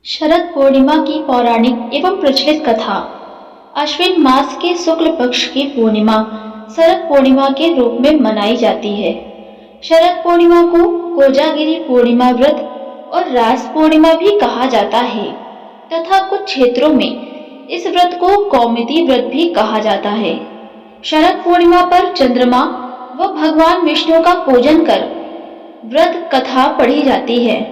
शरद पूर्णिमा की पौराणिक एवं प्रचलित कथा। अश्विन मास के शुक्ल पक्ष की पूर्णिमा शरद पूर्णिमा के रूप में मनाई जाती है। शरद पूर्णिमा को कोजागिरी पूर्णिमा व्रत और रास पूर्णिमा भी कहा जाता है तथा कुछ क्षेत्रों में इस व्रत को कौमुदी व्रत भी कहा जाता है। शरद पूर्णिमा पर चंद्रमा व भगवान विष्णु का पूजन कर व्रत कथा पढ़ी जाती है।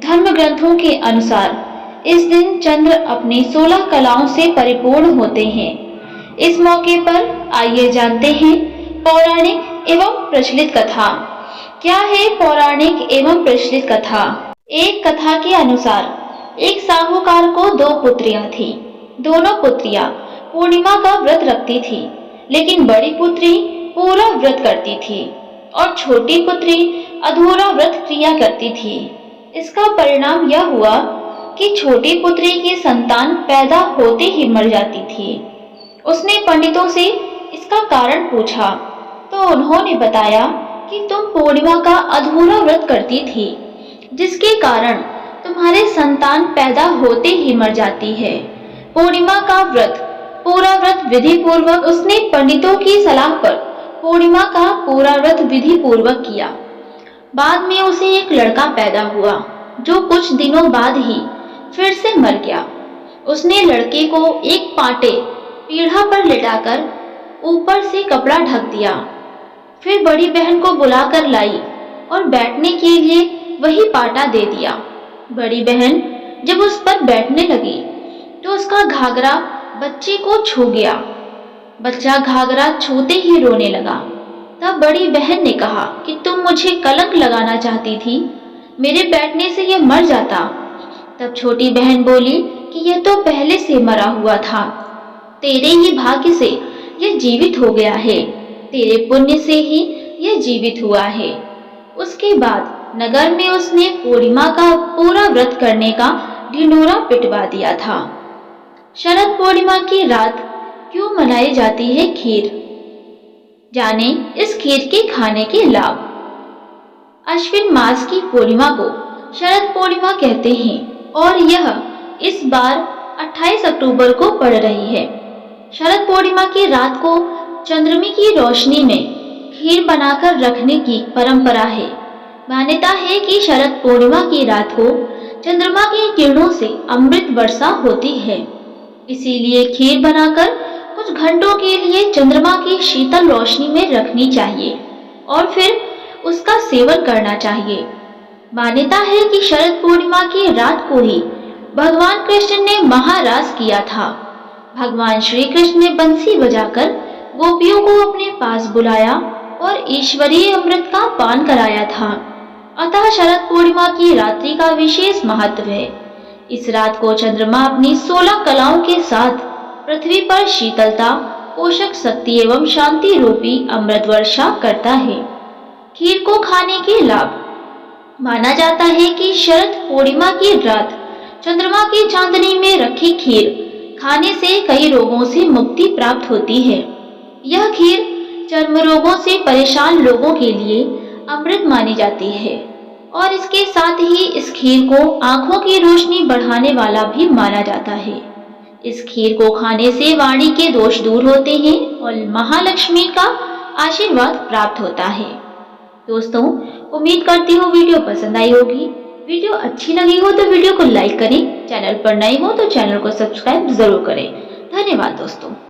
धर्म ग्रंथों के अनुसार इस दिन चंद्र अपनी 16 कलाओं से परिपूर्ण होते हैं। इस मौके पर आइए जानते हैं पौराणिक एवं प्रचलित कथा। क्या है पौराणिक एवं प्रचलित कथा? एक कथा के अनुसार एक साहूकार को 2 पुत्रियां थीं। दोनों पुत्रियां पूर्णिमा का व्रत रखती थी, लेकिन बड़ी पुत्री पूरा व्रत करती थी और छोटी पुत्री अधूरा व्रत क्रिया करती थी। इसका परिणाम यह हुआ कि छोटी पुत्री की संतान पैदा होते ही मर जाती थी। उसने पंडितों से इसका कारण पूछा तो उन्होंने बताया कि तुम पूर्णिमा का अधूरा व्रत करती थी, जिसके कारण तुम्हारे संतान पैदा होते ही मर जाती है। पूर्णिमा का व्रत पूरा व्रत विधि पूर्वक उसने पंडितों की सलाह पर पूर्णिमा का पूरा व्रत विधि पूर्वक किया। बाद में उसे एक लड़का पैदा हुआ, जो कुछ दिनों बाद ही फिर से मर गया। उसने लड़के को एक पाटे पीढ़ा पर लिटाकर ऊपर से कपड़ा ढक दिया। फिर बड़ी बहन को बुलाकर लाई और बैठने के लिए वही पाटा दे दिया। बड़ी बहन जब उस पर बैठने लगी तो उसका घाघरा बच्चे को छू गया। बच्चा घाघरा छूते ही रोने लगा। तब बड़ी बहन ने कहा कि तुम मुझे कलंक लगाना चाहती थी, मेरे बैठने से यह मर जाता। तब छोटी बहन बोली कि यह तो पहले से मरा हुआ था, तेरे ही भाग्य से यह जीवित हो गया है, तेरे पुण्य से ही यह जीवित हुआ है। उसके बाद नगर में उसने पूर्णिमा का पूरा व्रत करने का ढिंढोरा पिटवा दिया था। शरद पूर्णिमा की रात क्यों मनाई जाती है खीर? जाने इस खीर के खाने के लाभ। अश्विन मास की पूर्णिमा को शरद पूर्णिमा कहते हैं और यह इस बार 28 अक्टूबर को पड़ रही है। शरद पूर्णिमा की रात को चंद्रमा की रोशनी में खीर बनाकर रखने की परंपरा है। मान्यता है कि शरद पूर्णिमा की रात को चंद्रमा की किरणों से अमृत वर्षा होती है, इसीलिए खीर बनाकर कुछ घंटों के लिए चंद्रमा की शीतल रोशनी में रखनी चाहिए और फिर उसका सेवन करना चाहिए। मान्यता है कि शरद पूर्णिमा की रात को ही भगवान कृष्ण ने महारास किया था। भगवान श्री कृष्ण ने बंसी बजाकर गोपियों को अपने पास बुलाया और ईश्वरीय अमृत का पान कराया था। अतः शरद पूर्णिमा की रात्रि का विशेष महत्व है। इस रात को चंद्रमा अपनी 16 कलाओं के साथ पृथ्वी पर शीतलता, पोषक शक्ति एवं शांति रूपी अमृत वर्षा करता है। खीर को खाने के लाभ। माना जाता है कि शरद पूर्णिमा की रात चंद्रमा की चांदनी में रखी खीर खाने से कई रोगों से मुक्ति प्राप्त होती है। यह खीर चर्म रोगों से परेशान लोगों के लिए अमृत मानी जाती है और इसके साथ ही इस खीर को आंखों की रोशनी बढ़ाने वाला भी माना जाता है। इस खीर को खाने से वाणी के दोष दूर होते हैं और महालक्ष्मी का आशीर्वाद प्राप्त होता है। दोस्तों, उम्मीद करती हूँ वीडियो पसंद आई होगी। वीडियो अच्छी लगी हो तो वीडियो को लाइक करें, चैनल पर नए हो तो चैनल को सब्सक्राइब जरूर करें। धन्यवाद दोस्तों।